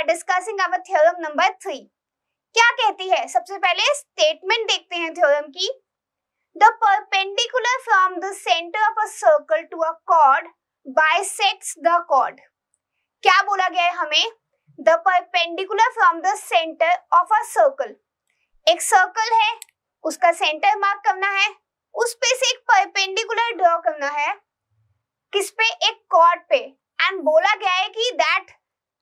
Are discussing our theorem number 3। क्या कहती है? सबसे पहले स्टेटमेंट देखते हैं थ्योरम की। The perpendicular from the centre of a circle to a chord bisects the chord. क्या बोला गया है हमें? The perpendicular from the centre of a circle, एक सर्कल है, उसका सेंटर मार्क करना है, उस पे से एक परपेंडिकुलर ड्रॉ करना है, किस पे? एक कॉर्ड पे। एंड बोला गया है कि that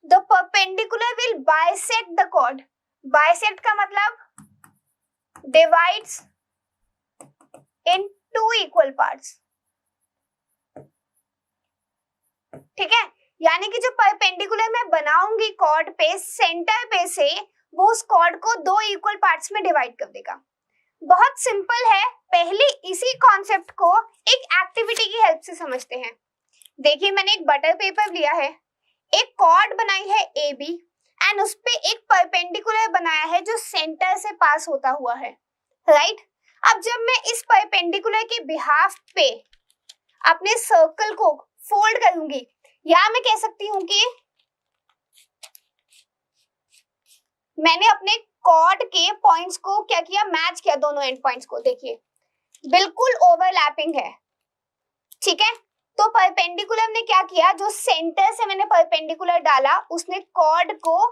the perpendicular will bisect the chord. Bisect का मतलब divides in two equal parts, ठीक है। यानी कि जो परपेंडिकुलर मैं बनाऊंगी कॉर्ड पे, सेंटर पे से वो उस कॉर्ड को दो इक्वल पार्ट्स में डिवाइड कर देगा। बहुत सिंपल है। पहले इसी कॉन्सेप्ट को एक एक्टिविटी की हेल्प से समझते हैं। देखिए, मैंने एक बटर पेपर लिया है, एक कॉर्ड बनाई है ए बी एंड उस पे एक परपेंडिकुलर बनाया है जो सेंटर से पास होता हुआ है, राइट। अब जब मैं इस परपेंडिकुलर के बिहाफ पे अपने सर्कल को फोल्ड करूंगी, या मैं कह सकती हूं कि मैंने अपने कॉर्ड के पॉइंट्स को क्या किया? मैच किया दोनों एंड पॉइंट्स को। देखिए बिल्कुल ओवरलैपिंग है, ठीक है। तो परपेंडिकुलर ने क्या किया? जो सेंटर से मैंने परपेंडिकुलर डाला, उसने कॉर्ड को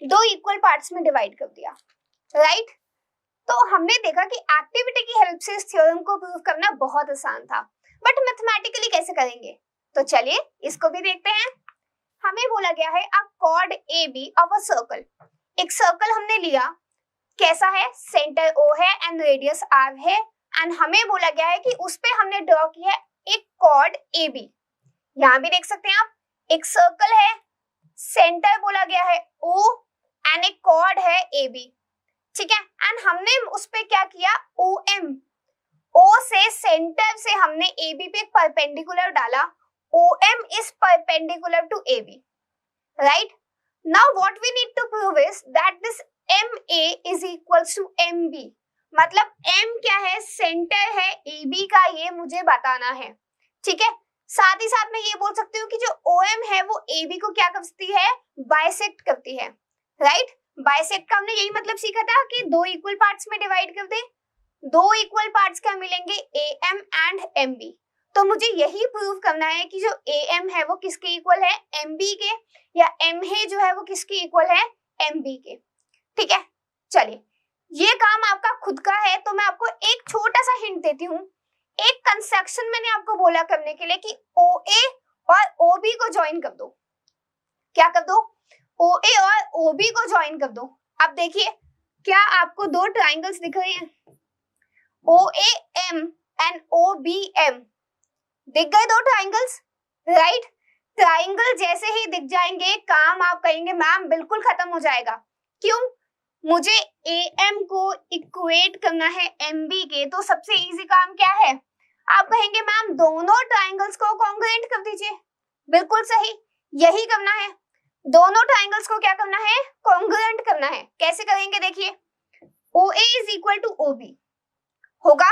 दो इक्वल पार्ट्स में डिवाइड कर दिया, राइट। तो हमने देखा कि एक्टिविटी की हेल्प से इस थ्योरम को प्रूव करना बहुत आसान था, बट मैथमेटिकली कैसे करेंगे? तो चलिए इसको भी देखते हैं। हमें बोला गया है a chord A B of a circle. एक सर्कल हमने लिया, कैसा है? सेंटर O है एंड रेडियस R है, एंड हमें बोला गया है कि उस पे हमने ड्रॉ किया एक कॉर्ड AB। यहाँ भी देख सकते हैं आप, एक सर्कल है, सेंटर बोला गया है O एंड एक कॉर्ड है AB, ठीक है। एंड हमने उस पे क्या किया? OM, O से सेंटर से हमने AB पे एक परपेंडिकुलर डाला, OM is perpendicular to AB, right? Now what we need to prove is that this MA is equals to MB। मतलब M क्या है? सेंटर है AB का, ये मुझे बताना है, ठीक है। साथ ही साथ मैं ये बोल सकती हूँ कि जो OM है वो AB को क्या करती है? बाइसेक्ट करती है, राइट। बाइसेक्ट का हमने यही मतलब सीखा था कि दो इक्वल पार्ट्स में डिवाइड कर दे। दो इक्वल पार्ट्स क्या मिलेंगे? AM and MB। तो मुझे यही प्रूव करना है कि जो AM है वो किसके इक्वल है? MB के, या MA जो है वो किसके इक्वल है? MB के, ठीक है। चलिए, ये काम आपका खुद का है, तो मैं आपको एक छोटा सा हिंट देती हूँ। एक कंस्ट्रक्शन मैंने आपको बोला करने के लिए कि OA और OB को ज्वाइन कर दो। क्या कर दो? OA और OB को ज्वाइन कर दो। अब देखिए, क्या आपको दो ट्राइंगल्स दिख रहे हैं? OAM एंड OBM दिख गए दो ट्राइंगल्स, राइट। ट्राइंगल जैसे ही दिख जाएंगे, काम आप कहेंगे मैम बिल्कुल खत्म हो जाएगा। क्यों? मुझे AM को इक्वेट करना है MB के, तो सबसे इजी काम क्या है? आप कहेंगे मैम दोनों ट्राइंगल्स को कॉन्ग्रुएंट कर दीजिए। बिल्कुल सही, यही करना है। दोनों ट्राइंगल्स को क्या करना है? कॉन्ग्रुएंट करना है। कैसे करेंगे? देखिए, OA is equal to OB होगा।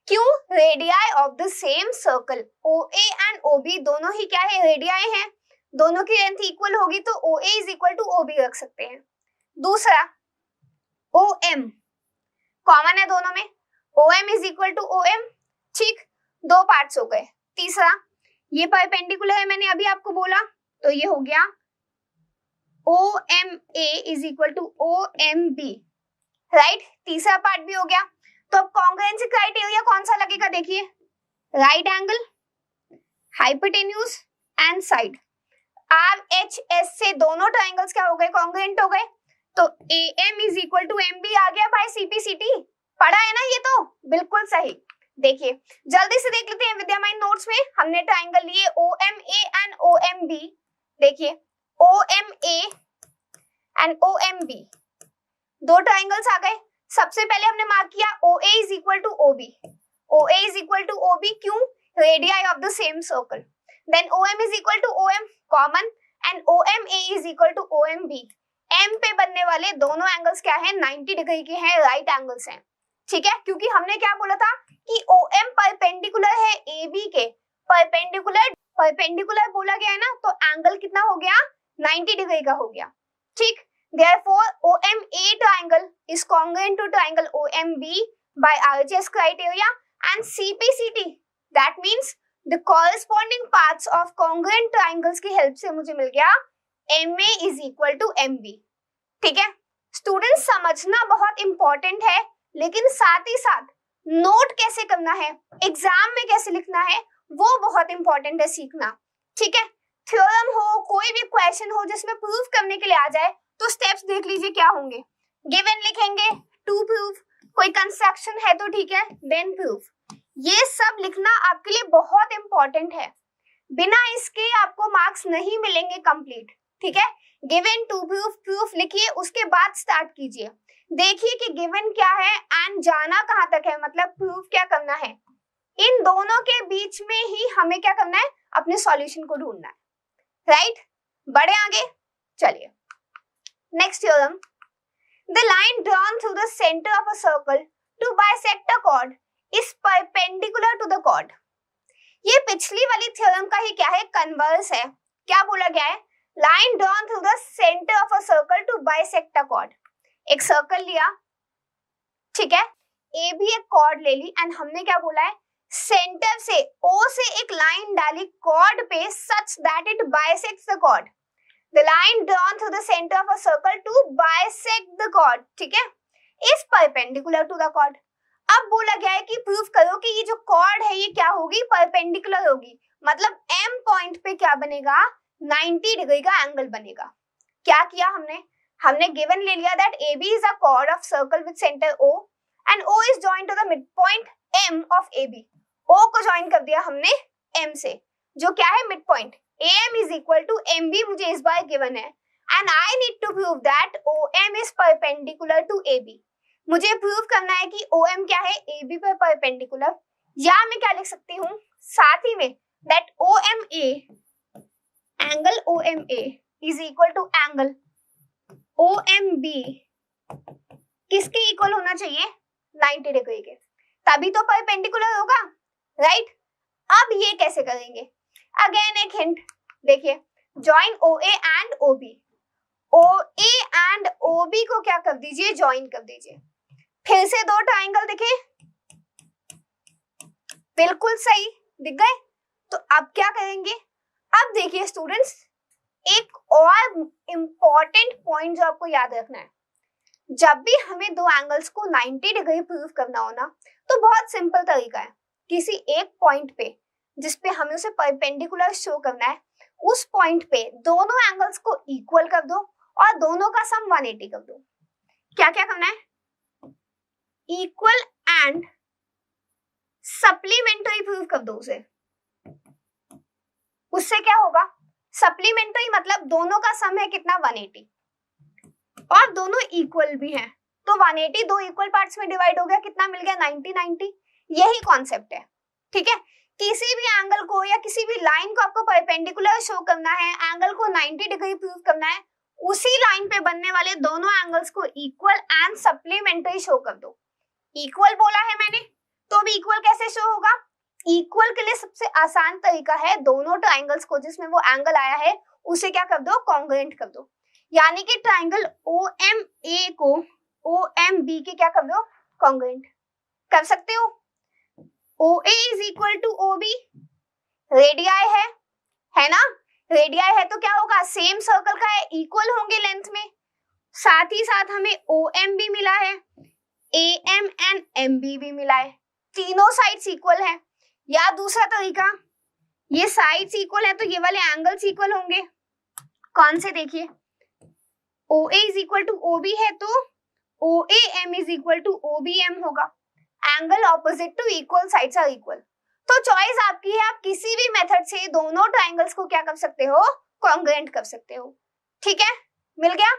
क्यों? Radii of the same circle. OA and OB दोनों ही क्या है? रेडियाई हैं। दोनों की लेंथ इक्वल होगी तो OA is equal to OB रख सकते हैं। दूसरा, OM कॉमन है दोनों में, OM is equal to OM, ठीक, दो पार्ट्स हो गए। तीसरा, ये परपेंडिकुलर है, मैंने अभी आपको बोला, तो ये हो गया OMA is equal to OMB, right. तीसरा पार्ट भी हो गया। तो अब कॉन्ग्रुएंसी क्राइटेरिया कौन सा लगेगा? देखिए, right angle, hypotenuse and side. RHS से दोनों ट्राइंगल्स क्या हो गए? कॉन्ग्रुएंट हो गए। तो AM is equal to MB आ गया बाय CPCT। पढ़ा है ना ये? तो बिल्कुल सही। देखिए, जल्दी से देख लेते हैं विद्यामाइन नोट्स में। हमने ट्राइंगल लिए OMA एंड OMB। देखिए, OMA एंड OMB दो ट्राइंगल्स आ गए। सबसे पहले हमने मार्क किया OA is equal to OB। OA is equal to OB क्यों? Radii of the same circle. Then OM is equal to OM common and OMA is equal to OMB। M पे बनने वाले दोनों एंगल्स क्या है? 90 degree के हैं, right angles हैं, ठीक है। क्योंकि हमने क्या बोला था कि OM परपेंडिकुलर है AB के। परपेंडिकुलर बोला गया है ना, तो एंगल कितना हो गया? 90 डिग्री का हो गया, ठीक। Therefore, OMA triangle is congruent to triangle OMB by RHS criteria and CPCT. That means the corresponding parts of congruent triangles की हेल्प से मुझे मिल गया MA is equal to MB, ठीक है। स्टूडेंट समझना बहुत इंपॉर्टेंट है, लेकिन साथ ही साथ नोट कैसे करना है, एग्जाम में कैसे लिखना है, वो बहुत इंपॉर्टेंट है सीखना, ठीक है। थ्योरम हो, कोई भी क्वेश्चन हो जिसमें प्रूफ करने के लिए आ जाए, तो स्टेप्स देख लीजिए क्या होंगे। गिवन लिखेंगे, टू प्रूफ, कोई कंस्ट्रक्शन है तो ठीक है, देन प्रूफ। ये सब लिखना आपके लिए बहुत इंपॉर्टेंट है, बिना इसके आपको मार्क्स नहीं मिलेंगे कंप्लीट, ठीक है। गिवन, टू प्रूफ, प्रूफ लिखिए, उसके बाद स्टार्ट कीजिए। देखिए कि गिवन क्या है एंड जाना कहां तक है, मतलब प्रूफ क्या करना है। इन दोनों के बीच में ही हमें क्या करना है, अपने सॉल्यूशन को ढूंढना है, राइट। बढ़े आगे, चलिए next theorem. The line drawn through the centre of a circle to bisect a chord is perpendicular to the chord. ये पिछली वाली थ्योरम का ही क्या है, कन्वर्स है। क्या बोला गया है, line drawn through the centre of a circle to bisect a chord. एक सर्कल लिया, ठीक है, ए भी एक कॉर्ड ले ली एंड हमने क्या बोला है, सेंटर से ओ से एक लाइन डाली कॉर्ड पे such that it bisects the chord. The line drawn through the centre of a circle to bisect the chord, ठीक है, is perpendicular to the chord. अब बोला गया है कि प्रूफ करो कि ये जो कॉर्ड है ये क्या होगी, परपेंडिकुलर होगी, मतलब एम पॉइंट पे क्या बनेगा, 90 डिग्री का एंगल बनेगा। क्या किया हमने, हमने गिवन ले लिया that AB is a chord of circle with center O and O is joined to the midpoint M of AB। O को ज्वाइन कर दिया हमने M से, जो क्या है midpoint. AM is equal to MB मुझे इस बार गिवन है and I need to prove that OM is perpendicular to AB। मुझे प्रूव करना है कि OM क्या है, AB पर परपेंडिकुलर, या मैं क्या लिख सकती हूँ साथ ही में that OMA, angle OMA is equal to angle OMB किसके इक्वल होना चाहिए, 90 डिग्री के, तभी तो परपेंडिकुलर होगा, राइट। अब ये कैसे करेंगे, अगेन एक हिंट देखिए, join OA and OB। OA and OB को क्या कर दीजिए, ज्वाइन कर दीजिए। फिर से दो ट्राइंगल दिखे, बिल्कुल सही दिख गए। तो अब क्या करेंगे, अब देखिए स्टूडेंट्स, एक और इंपॉर्टेंट पॉइंट जो आपको याद रखना है, जब भी हमें दो एंगल्स को 90 डिग्री प्रूव करना हो ना, तो बहुत सिंपल तरीका है, किसी एक पॉइंट पे जिसपे हमें उसे परपेंडिकुलर शो करना है, उस पॉइंट पे दोनों एंगल्स को इक्वल कर दो और दोनों का सम 180 कर दो। क्या क्या करना है, इक्वल एंड सप्लीमेंट्री प्रूव कर दो उसे। उससे क्या होगा, सप्लीमेंट्री मतलब दोनों का सम है कितना, 180, और दोनों इक्वल भी हैं, तो 180 दो इक्वल पार्ट्स में डिवाइड हो गया, कितना मिल गया, 90 90। यही कॉन्सेप्ट है, ठीक है। किसी भी एंगल को या किसी भी लाइन को आपको परपेंडिकुलर शो करना है, एंगल को 90 डिग्री प्रूव करना है, उसी लाइन पे बनने वाले दोनों एंगल्स को इक्वल एंड सप्लीमेंट्री शो कर दो। इक्वल बोला है मैंने, तो अब इक्वल कैसे शो होगा, इक्वल के लिए सबसे आसान तरीका है, दोनों ट्राइंगल्स को जिसमें वो एंगल आया है उसे क्या कर दो, कॉन्ग्रुएंट कर दो। यानी कि ट्राइंगल OMA को OMB के क्या कर दो, कॉन्ग्रुएंट कर सकते हो। OA is equal to OB, radii है ना, रेडियाई है तो क्या होगा, सेम सर्कल का है, इक्वल होंगे लेंथ में। साथ ही साथ हमें OM भी मिला है, AM एंड MB भी मिला है, तीनों साइड्स इक्वल है। या दूसरा तरीका, ये साइड्स इक्वल है तो ये वाले एंगल्स इक्वल होंगे, कौन से देखिए, OA is equal to OB है तो OAM is equal to OBM होगा, angle opposite to equal sides are equal. तो चॉइस आपकी है, आप किसी भी मेथड से दोनों ट्राइंगल्स को क्या कर सकते हो, कॉन्ग्रुएंट कर सकते हो, ठीक है, मिल गया।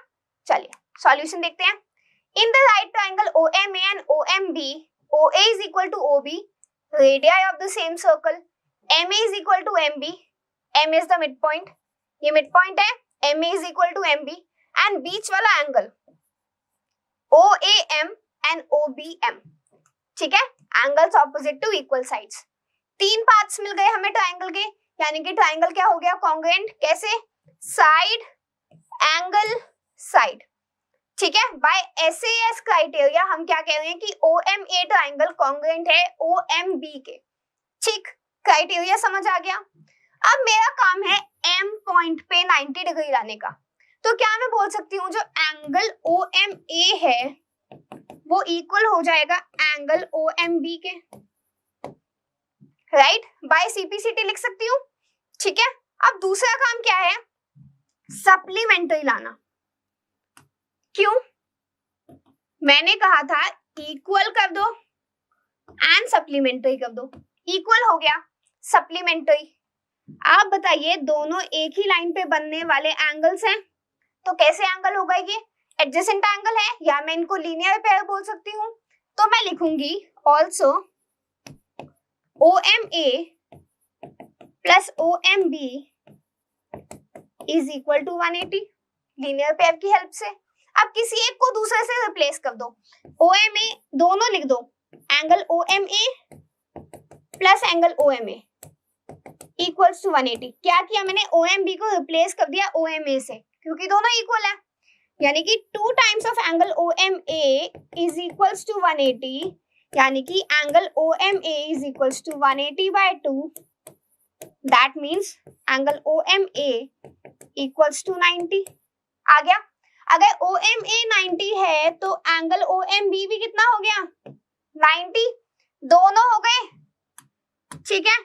चलिए सॉल्यूशन देखते हैं। In the right triangle OMA and OMB, OA is equal to OB, radii of the same circle, MA is equal to MB, M is the midpoint, ये midpoint है, MA is equal to MB, and बीच वाला angle OAM and OBM, ठीक है, angles opposite to equal sides. तीन parts मिल गए हमें ट्राइंगल के, यानी कि ट्राइंगल क्या हो गया, कॉन्ग्रुएंट। कैसे, साइड एंगल साइड, ठीक है। बाय SAS क्राइटेरिया हम क्या कह रहे हैं कि OMA ट्राइंगल कॉन्ग्रुएंट है OMB के, ठीक। क्राइटेरिया समझ आ गया। अब मेरा काम है M पॉइंट पे 90 डिग्री लाने का। तो क्या मैं बोल सकती हूँ जो एंगल OMA है वो इक्वल हो जाएगा एंगल OMB के, राइट। बाय CPCT लिख सकती हूँ, ठीक है। अब दूसरा काम क्या है, सप्लीमेंट्री लाना। क्यों? मैंने कहा था इक्वल कर दो एंड सप्लीमेंट्री कर दो, इक्वल हो गया, सप्लीमेंट्री। आप बताइए दोनों एक ही लाइन पे बनने वाले एंगल्स हैं, तो कैसे एंगल होगा ये? एडजेसेंट एंगल है, या मैं इनको लीनियर पेयर बोल सकती हूँ। तो मैं लिखूंगी also OMA plus OMB is equal to 180, linear pair की हेल्प से। अब किसी एक को दूसरे से रिप्लेस कर दो, OMA दोनों लिख दो, angle OMA plus angle OMA equals to 180। क्या किया मैंने, OMB को रिप्लेस कर दिया OMA से, क्योंकि दोनों इक्वल है, यानी कि 2 times of angle OMA is equals to 180, यानी कि angle OMA is equals to 180 by 2, that means angle OMA equals to 90। आ गया। अगर OMA 90 है तो एंगल OMB भी कितना हो गया, 90, दोनों हो गए, ठीक है।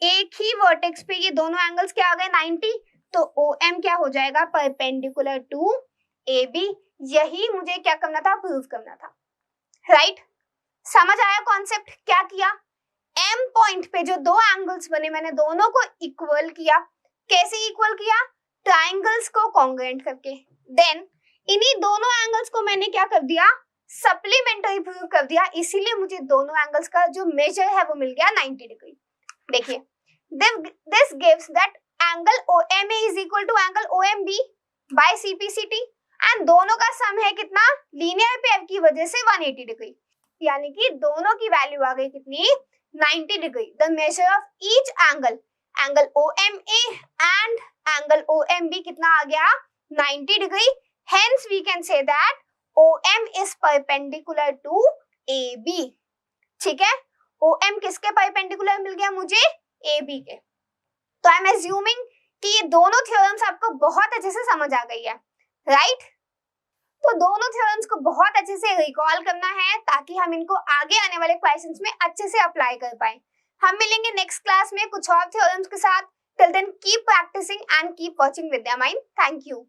एक ही वर्टेक्स पे ये दोनों एंगल्स क्या आ गए, 90, तो OM क्या हो जाएगा, परपेंडिकुलर टू AB। यही मुझे क्या करना था, प्रूव करना था, राइट। समझ आया कॉन्सेप्ट? क्या किया, M पॉइंट पे जो दो एंगल्स बने मैंने दोनों को इक्वल किया। कैसे इक्वल किया, ट्राइंगल्स को कॉन्ग्रुएंट करके। देन इन्हीं दोनों एंगल्स को मैंने क्या कर दिया, सप्लीमेंट्री प्रूव कर दिया, इसीलिए मुझे दोनों एंगल्स का जो मेजर है वो मिल गया 90 डिग्री। देखिए, this gives that angle OMA is equal to angle OMB by CPCT and दोनों का सम है कितना, लीनियर पेयर की वजह से 180 डिग्री, यानी कि दोनों की वैल्यू आ गई कितनी, 90 degree. The measure of each angle, angle OMA and angle OMB कितना आ गया, 90 degree. Hence we can say that OM is perpendicular to AB, ठीक है। OM किसके परपेंडिकुलर मिल गया मुझे, AB के। तो आई एम एज्यूमिंग कि ये दोनों थ्योरम्स आपको बहुत अच्छे से समझ आ गई है, राइट। तो दोनों थ्योरम्स को बहुत अच्छे से रिकॉल करना है ताकि हम इनको आगे आने वाले क्वेश्चंस में अच्छे से अप्लाई कर पाए। हम मिलेंगे नेक्स्ट क्लास में कुछ और थ्योरम्स के साथ। Till then keep practising and keep watching Vidya mind. Thank you.